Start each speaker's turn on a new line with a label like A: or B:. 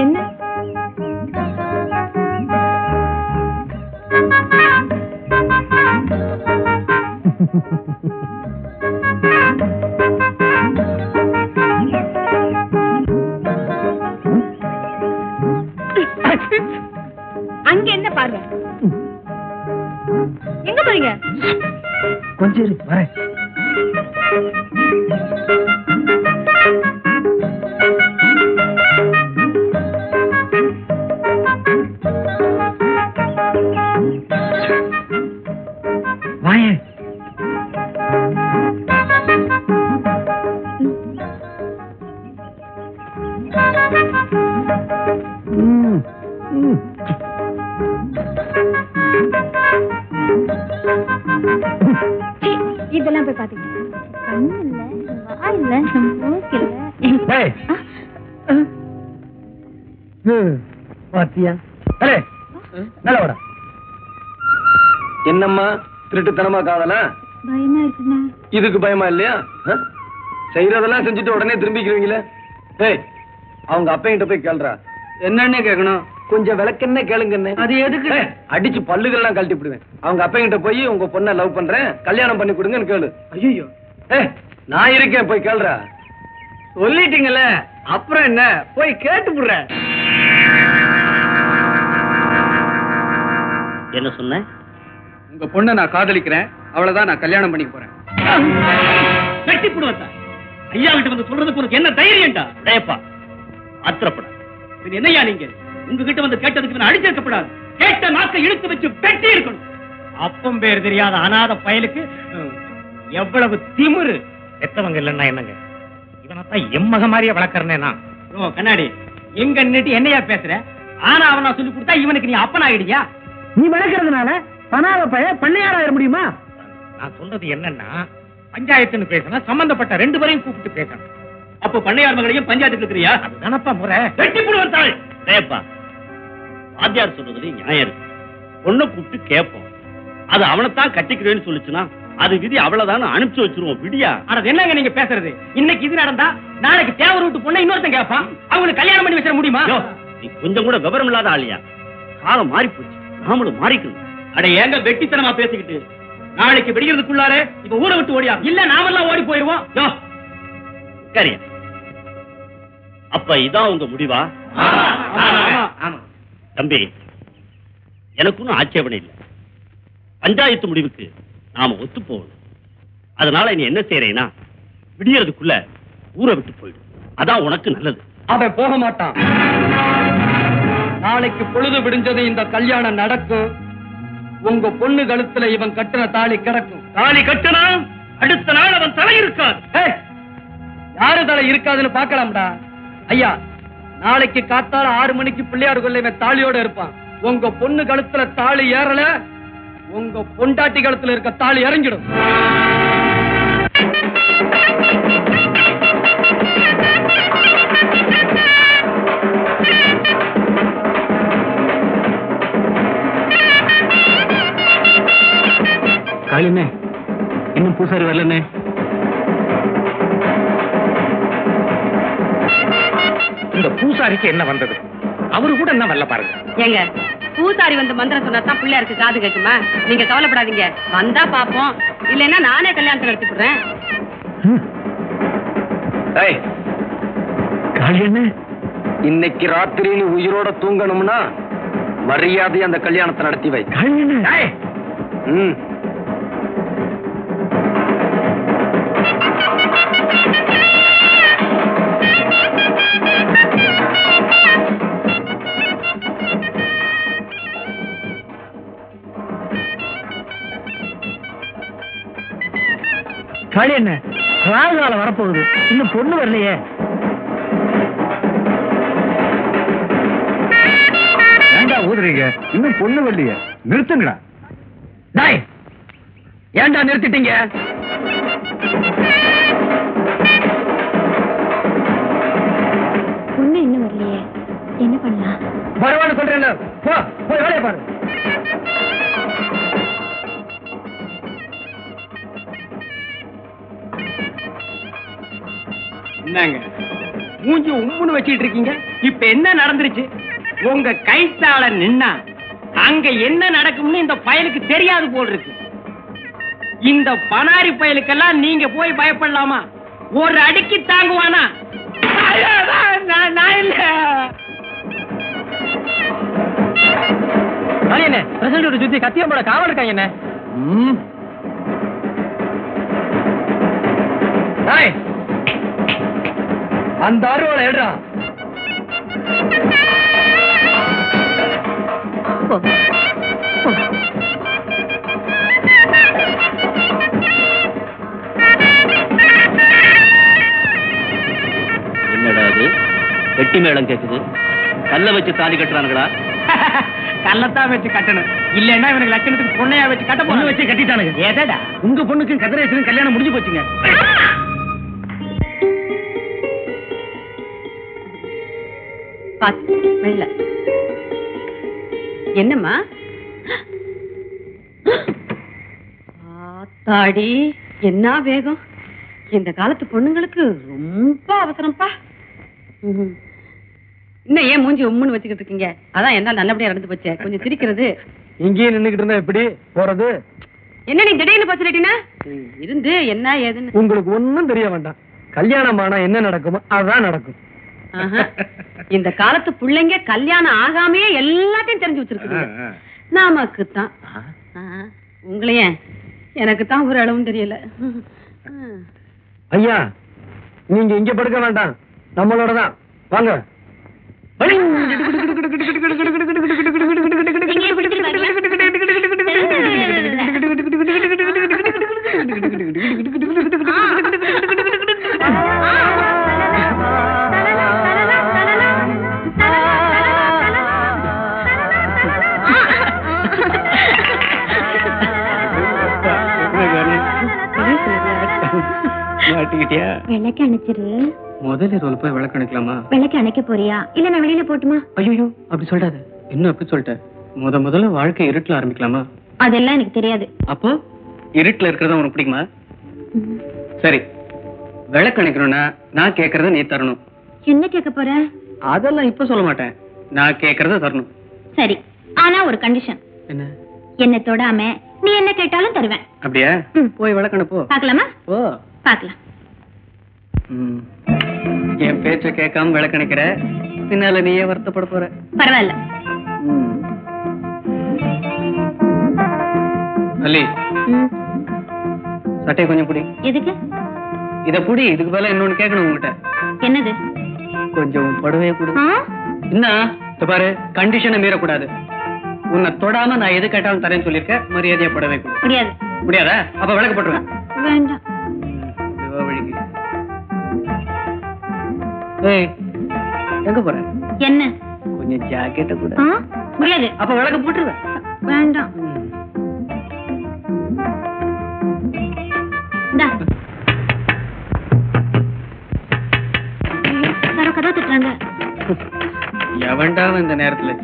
A: என்ன அங்க என்ன பாருங்க, எங்க போறீங்க?
B: கொஞ்சம் வரேன். வாயே.
A: இதெல்லாம் போய் பாத்தீங்க. கண்ணு இல்ல, வாய் இல்ல, மூக்கு இல்ல.
B: பாத்தியா? நல்ல
C: என்னம்மா திருட்டுத்தனமா காதலா?
A: பயமா இருக்குண்ணா.
C: இதுக்கு பயமா இல்லையா? செய்யறதெல்லாம் செஞ்சுட்டு உடனே திரும்பிக்கிறீங்களே. ஏய், அவங்க அப்பங்கிட்ட போய் கேள்றா. என்னன்னு கேட்கணும்? கொஞ்சம் விளக்கென்ன கேளுங்க. அது எதுக்கு? அடிச்சு பல்லுகள்லாம் கழட்டி விடுவேன். அவங்க அப்பங்கிட்ட போய் உங்க பொண்ணை லவ் பண்றேன், கல்யாணம் பண்ணி கொடுங்கன்னு கேளு. ஐயோ, நான் இருக்கேன், போய் கேள்றா. சொல்லிட்டீங்கல்ல, அப்புறம் என்ன, போய் கேட்டு விடுறேன்.
D: என்ன சொன்ன?
C: உங்க பொண்ணை நான் காதலிக்கிறேன், அவ்வளவுதான், நான் கல்யாணம் பண்ணிக்க போறேன்.
D: கட்டி போடுவா. ஐயா கிட்ட வந்து சொல்றதுக்கு உனக்கு என்ன தைரியம்டா? டேப்பா, ஆத்திரப்பட. என்னையா நீங்க உங்ககிட்ட வந்து கேட்டதுக்கு நான் அடிச்சிருக்கப்படாது. கேட்ட நாக்கை இழுத்து வச்சு பெட்டி இருக்கணும். அப்பம் பேர் தெரியாத அநாத பயலுக்கு எவ்வளவு திமிரு. எத்தவங்க இல்லைன்னா என்னங்க, இவனத்தான் எம்மக மாதிரியே வளர்க்கறேன்னா. கண்ணாடி, எங்க நின்னுட்டு என்னையா பேசுற? ஆனா அவனா சொல்லி கொடுத்தா இவனுக்கு நீ அப்பனாயிடுயா.
B: நீ வளர்க்கறதுனால பனாவ பைய பண்ணையாராயிர முடியுமா?
D: நான் சொல்றது என்னன்னா, பஞ்சாயத்துன்னு பேசினா சம்பந்தப்பட்ட ரெண்டு பேரையும் கூப்பிட்டு பேசணும். அப்ப பண்ணையார் மகளையும் பஞ்சாயத்துக்கு இருக்கிறியா? அதுதானப்பா முறை. வெட்டி போடுவாள். டேப்பா, வாத்தியார் சொல்றதுல நியாயம் இருக்கு. பொண்ணை கூப்பிட்டு கேட்போம். அது அவனைத்தான் கட்டிக்கிறேன்னு சொல்லிச்சுன்னா அது விதி, அவ்வளவுதான் அனுப்பிச்சு வச்சிருவோம். விடியா? ஆனா என்னங்க நீங்க பேசுறது? இன்னைக்கு இது நடந்தா நாளைக்கு தேவர் விட்டு பொண்ணை இன்னொருத்தன் கேட்பான். அவங்களுக்கு கல்யாணம் பண்ணி வச்சிட முடியுமா? நீ கொஞ்சம் கூட விவரம் இல்லாத ஆளியா? காலம் மாறி போச்சு, நாமளும் மாறிக்கணும். அட ஏங்க வெட்டித்தனமா பேசிக்கிட்டு, நாளைக்கு விடிகிறதுக்குள்ளார இப்ப ஊரை விட்டு ஓடியா? இல்ல நாமெல்லாம் ஓடி போயிருவோம். சரியா? அப்ப இதான் உங்க முடிவா? தம்பி, எனக்கு ஒன்னும் ஆட்சேபனை இல்லை. பஞ்சாயத்து முடிவுக்கு நாம ஒத்து போகணும். அதனால நீ என்ன செய்யறேன்னா, விடியறதுக்குள்ள ஊரை விட்டு போயிடு. அதான் உனக்கு நல்லது.
C: அவன் போக மாட்டான். நாளைக்கு பொழுது விடிஞ்சது இந்த கல்யாணம் நடக்கும். உங்க பொண்ணு கழுத்துல இவன் கட்டின தாலி கிடக்கும்.
D: தாலி கட்டினா அடுத்த நாள் அவன் தலை இருக்காது.
C: யாரு தலை இருக்காதுன்னு பாக்கலாம்டா. ஐயா, நாளைக்கு காத்தால 6 மணிக்கு பிள்ளையார் கொள்ள இவன் தாலியோட இருப்பான். உங்க பொண்ணு கழுத்துல தாலி ஏறல, உங்க பொண்டாட்டி கழுத்துல இருக்க தாலி இறங்கிடும்.
B: காளினே, இன்னும் பூசாரி வரலனே.
D: இந்த பூசாரிக்கு என்ன வந்தது? அவரு கூட என்ன வரல பாருங்க.
E: ஏங்க, பூசாரி வந்து மந்திரம் சொன்னாதான் பிள்ளையாருக்கு காது கேட்குமா? நீங்க கவலைப்படாதீங்க, வந்தா பாப்போம். இல்லைன்னா நானே கல்யாணத்தை நடத்தி போடுறேன்.
B: காளியண்ணே,
C: இன்னைக்கு ராத்திரி நீ உயிரோட தூங்கணும்னா மரியாதை அந்த கல்யாணத்தை நடத்தி வை.
B: காளியண்ணே. காளி என்ன ராகுகாலம் வரப்போகுது, இன்னும் பொண்ணு வரலையே. ஏண்டா ஊதுறீங்க? இன்னும் பொண்ணு வரலையே, நிறுத்துங்கடா.
C: டேய், ஏண்டா நிறுத்திட்டீங்க?
A: பொண்ணு இன்னும் வரலையே, என்ன பண்ணலாம்?
C: வருவான்னு சொல்றேன்ல, போ, போய் வேலையை பாரு. என்னங்க மூஞ்சி உம்முன்னு வச்சிட்டு இருக்கீங்க? இப்ப என்ன நடந்துருச்சு? உங்க கைத்தால நின்னா அங்க என்ன நடக்கும்னு இந்த பயலுக்கு தெரியாது போல் இருக்கு. இந்த பனாரி பயலுக்கெல்லாம் நீங்க போய் பயப்படலாமா? ஒரு அடிக்கு தாங்குவானா? நான் இல்ல.
B: என்ன பிரசிடண்ட் சுத்தி கத்தியம்போட காவல் இருக்காங்க என்ன?
C: அந்த அருவாளை எடுறா.
D: என்னடா அது வெட்டி மேளம் கேக்குது? கல்ல வச்சு தாலி கட்டுறானுங்களா?
C: கல்லத்தான் வச்சு கட்டணும், இல்லன்னா இவனுக்கு லட்சணத்துக்கு பொண்ணையா வச்சு கட்ட பொண்ணு வச்சு கட்டிட்டானுங்க. ஏதடா உங்க பொண்ணுக்கும் கதிரேசனுக்கும் கல்யாணம் முடிஞ்சு போச்சுங்க.
E: என்னம்மா ஆத்தாடி, என்ன வேகம்! இந்த காலத்து பொண்ணுங்களுக்கு ரொம்ப அவசரம்ப்பா. இன்னும் ஏன் மூஞ்சி உம்முன்னு வச்சுக்கிட்டு இருக்கீங்க? அதான் என்ன நல்லபடியா நடந்து போச்சு. கொஞ்சம் சிரிக்கிறது.
C: இங்கேயே நின்னுகிட்டு இருந்தா எப்படி போறது?
E: என்ன நீ திடீர்னு பச்சுட்டீங்கன்னா இருந்து என்ன ஏதுன்னு
C: உங்களுக்கு ஒண்ணும் தெரிய வேண்டாம். கல்யாணம் ஆனா என்ன நடக்குமோ அதான் நடக்கும்.
E: இந்த காலத்து பிள்ளைங்க கல்யாணம் ஆகாமையே எல்லாத்தையும் தெரிஞ்சு வச்சிருக்கு. நமக்குத்தான் உங்களைய எனக்கு தான் ஒரு அளவும் தெரியல.
C: ஐயா நீங்க இங்க படுக்க வேண்டாம், நம்மளோட தான் வாங்க.
A: விளக்கு அணைச்சிரு.
C: முதல்ல ரோல் போய் விளக்கு அணைக்கலாமா?
A: விளக்கு அணைக்க போறியா இல்ல நான் வெளியில போட்டுமா?
C: ஐயோ அப்படி சொல்றாது. இன்னும் அப்படி சொல்லிட்டேன். முதல்ல வாழ்க்கை இருட்டுல ஆரம்பிக்கலாமா?
A: அதெல்லாம் எனக்கு தெரியாது.
C: அப்போ இருட்டுல இருக்கிறதா உனக்கு பிடிக்குமா? சரி, விளக்கு அணைக்கணும்னா நான் கேக்குறத நீ தரணும்.
A: என்ன கேட்க போற?
C: அதெல்லாம் இப்ப சொல்ல மாட்டேன், நான் கேக்குறத தரணும்.
A: சரி, ஆனா ஒரு கண்டிஷன்.
C: என்ன?
A: என்ன தொடாம நீ என்ன கேட்டாலும் தருவேன்.
C: அப்படியா? போய் விளக்கு அணைப்போ.
A: பாக்கலாமா?
C: ஓ
A: பாக்கலாம்.
C: என் பேச்ச கேட்காம விளக்கணிக்கிற, பின்னால நீயே வருத்தப்பட போற.
A: பரவாயில்ல.
C: அல்லி சட்டையை கொஞ்சம் புடி.
A: எதுக்கு?
C: இத புடி. இதுக்கு மேல இன்னொன்னு கேட்கணும் உங்ககிட்ட.
A: என்னது?
C: கொஞ்சம் புடவைய கொடு. என்ன பாரு, கண்டிஷனை மீறக்கூடாது. உன்னை தொடாம நான் எது கேட்டாலும் தரேன்னு சொல்லிருக்கேன். மரியாதையா புடவை கொடு.
A: முடியாது.
C: முடியாதா? அப்ப விளக்கு போட்டுருவேன்.
A: வேண்டாம்.
C: எங்க போற?
A: என்ன?
C: கொஞ்சம் ஜாக்கெட்ட கூட.
A: முடியாது.
C: அப்ப விளக்கு போட்டுருவேன்.
A: வேண்டாம். யாரோ கதவு தட்டுறாங்க.
C: எவன்டா இந்த நேரத்துல?